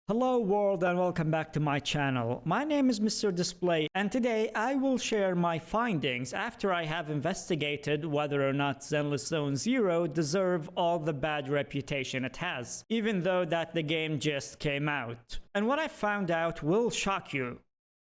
Hello world and welcome back to my channel. My name is Mr.DissPlay and today I will share my findings after I have investigated whether or not Zenless Zone Zero deserve all the bad reputation it has, even though that the game just came out. And what I found out will shock you.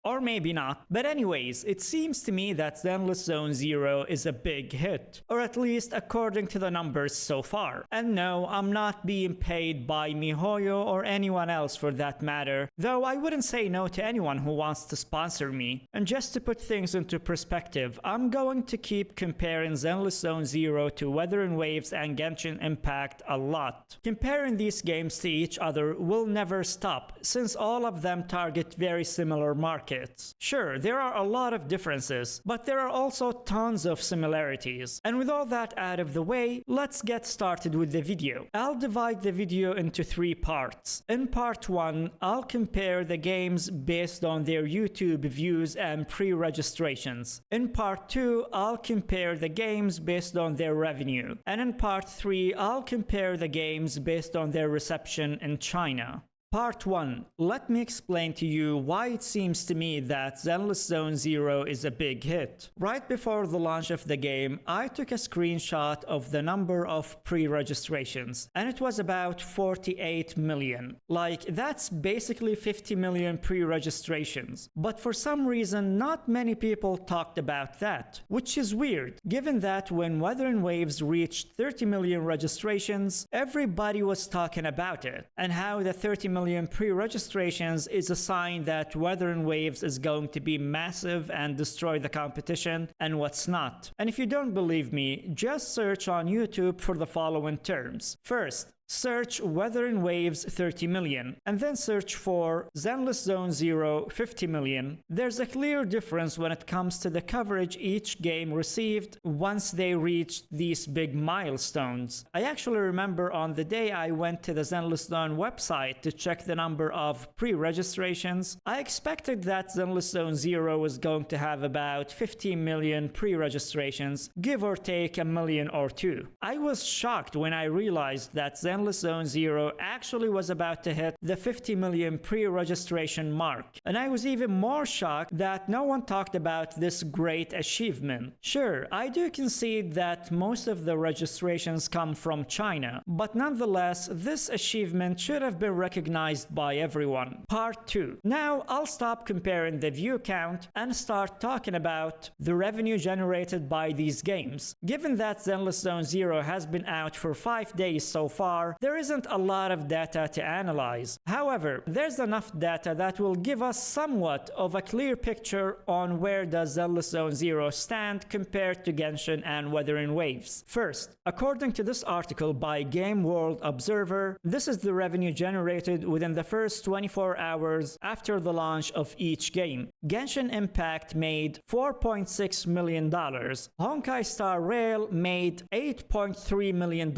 Or maybe not. But anyways, it seems to me that Zenless Zone Zero is a big hit. Or at least according to the numbers so far. And no, I'm not being paid by miHoYo or anyone else for that matter. Though I wouldn't say no to anyone who wants to sponsor me. And just to put things into perspective, I'm going to keep comparing Zenless Zone Zero to Weather and Waves and Genshin Impact a lot. Comparing these games to each other will never stop, since all of them target very similar markets. Sure, there are a lot of differences, but there are also tons of similarities. And with all that out of the way, let's get started with the video. I'll divide the video into 3 parts. In part 1, I'll compare the games based on their YouTube views and pre-registrations. In part 2, I'll compare the games based on their revenue. And in part 3, I'll compare the games based on their reception in China. Part 1. Let me explain to you why it seems to me that Zenless Zone Zero is a big hit. Right before the launch of the game, I took a screenshot of the number of pre-registrations, and it was about 48 million. Like, that's basically 50 million pre-registrations. But for some reason, not many people talked about that, which is weird, given that when Weather and Waves reached 30 million registrations, everybody was talking about it, and how the 30 million pre-registrations is a sign that Weather and Waves is going to be massive and destroy the competition, and what's not. And if you don't believe me, just search on YouTube for the following terms. First, search Weather and Waves 30 million, and then search for Zenless Zone Zero 50 million. There's a clear difference when it comes to the coverage each game received once they reached these big milestones. I actually remember on the day I went to the Zenless Zone website to check the number of pre-registrations, I expected that Zenless Zone Zero was going to have about 15 million pre-registrations, give or take a million or two. I was shocked when I realized that Zenless Zone Zero actually was about to hit the 50 million pre-registration mark. And I was even more shocked that no one talked about this great achievement. Sure, I do concede that most of the registrations come from China, but nonetheless, this achievement should have been recognized by everyone. Part 2. Now, I'll stop comparing the view count and start talking about the revenue generated by these games. Given that Zenless Zone Zero has been out for 5 days so far, there isn't a lot of data to analyze. However, there's enough data that will give us somewhat of a clear picture on where does Zenless Zone Zero stand compared to Genshin and Weather and Waves. First, according to this article by Game World Observer, this is the revenue generated within the first 24 hours after the launch of each game. Genshin Impact made $4.6 million. Honkai Star Rail made $8.3 million.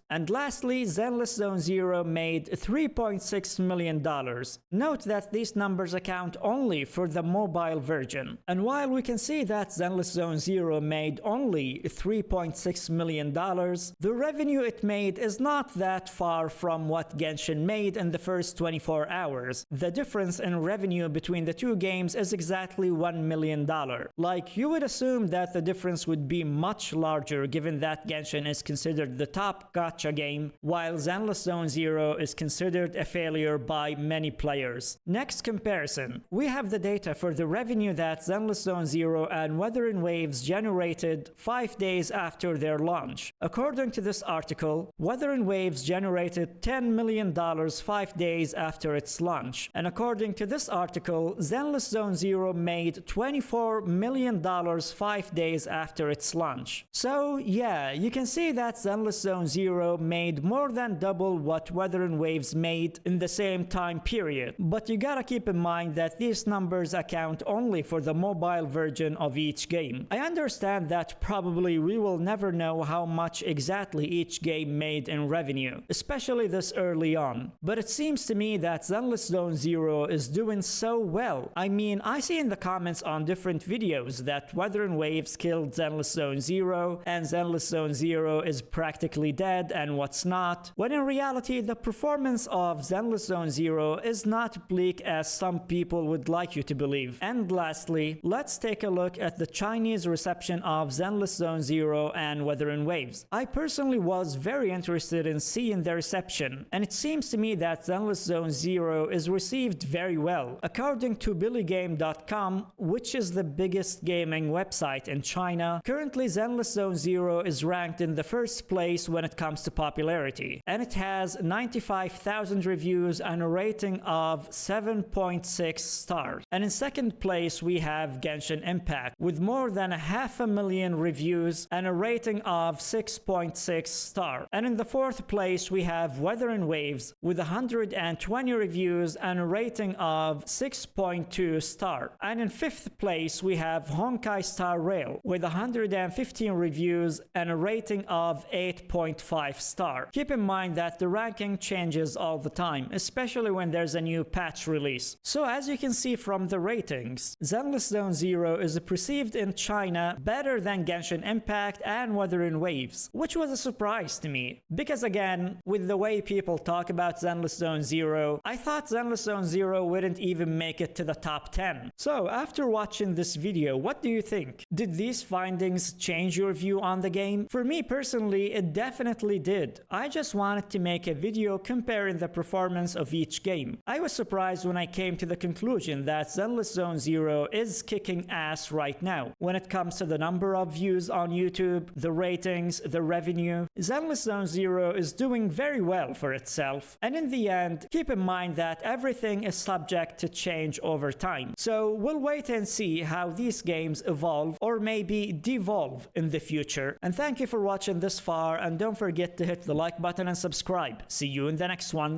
And lastly, Zenless Zone Zero made $3.6 million. Note that these numbers account only for the mobile version. And while we can see that Zenless Zone Zero made only $3.6 million, the revenue it made is not that far from what Genshin made in the first 24 hours. The difference in revenue between the two games is exactly $1 million. Like, you would assume that the difference would be much larger given that Genshin is considered the top gacha game, while Zenless Zone Zero is considered a failure by many players. Next comparison. We have the data for the revenue that Zenless Zone Zero and Weather and Waves generated 5 days after their launch. According to this article, Weather and Waves generated $10 million 5 days after its launch. And according to this article, Zenless Zone Zero made $24 million 5 days after its launch. So yeah, you can see that Zenless Zone Zero made more than double what Weather and Waves made in the same time period. But you gotta keep in mind that these numbers account only for the mobile version of each game. I understand that probably we will never know how much exactly each game made in revenue, especially this early on. But it seems to me that Zenless Zone Zero is doing so well. I mean, I see in the comments on different videos that Weather and Waves killed Zenless Zone Zero, and Zenless Zone Zero is practically dead and what's not. not, when in reality the performance of Zenless Zone Zero is not bleak as some people would like you to believe. And lastly, let's take a look at the Chinese reception of Zenless Zone Zero and Weathering Waves. I personally was very interested in seeing the reception, and it seems to me that Zenless Zone Zero is received very well. According to BillyGame.com, which is the biggest gaming website in China, currently Zenless Zone Zero is ranked in the first place when it comes to popularity, and it has 95,000 reviews and a rating of 7.6 stars. And in second place we have Genshin Impact with more than 500,000 reviews and a rating of 6.6 stars. And in the fourth place we have Weathering Waves with 120 reviews and a rating of 6.2 stars. And in fifth place we have Honkai Star Rail with 115 reviews and a rating of 8.5 stars. Keep in mind that the ranking changes all the time, especially when there's a new patch release. So as you can see from the ratings, Zenless Zone Zero is perceived in China better than Genshin Impact and Weathering Waves, which was a surprise to me, because again, with the way people talk about Zenless Zone Zero, I thought Zenless Zone Zero wouldn't even make it to the top 10. So after watching this video, what do you think? Did these findings change your view on the game? For me personally, it definitely did. I just wanted to make a video comparing the performance of each game. I was surprised when I came to the conclusion that Zenless Zone Zero is kicking ass right now. When it comes to the number of views on YouTube, the ratings, the revenue, Zenless Zone Zero is doing very well for itself. And in the end, keep in mind that everything is subject to change over time. So we'll wait and see how these games evolve or maybe devolve in the future. And thank you for watching this far, and don't forget to hit the like button and subscribe. See you in the next one.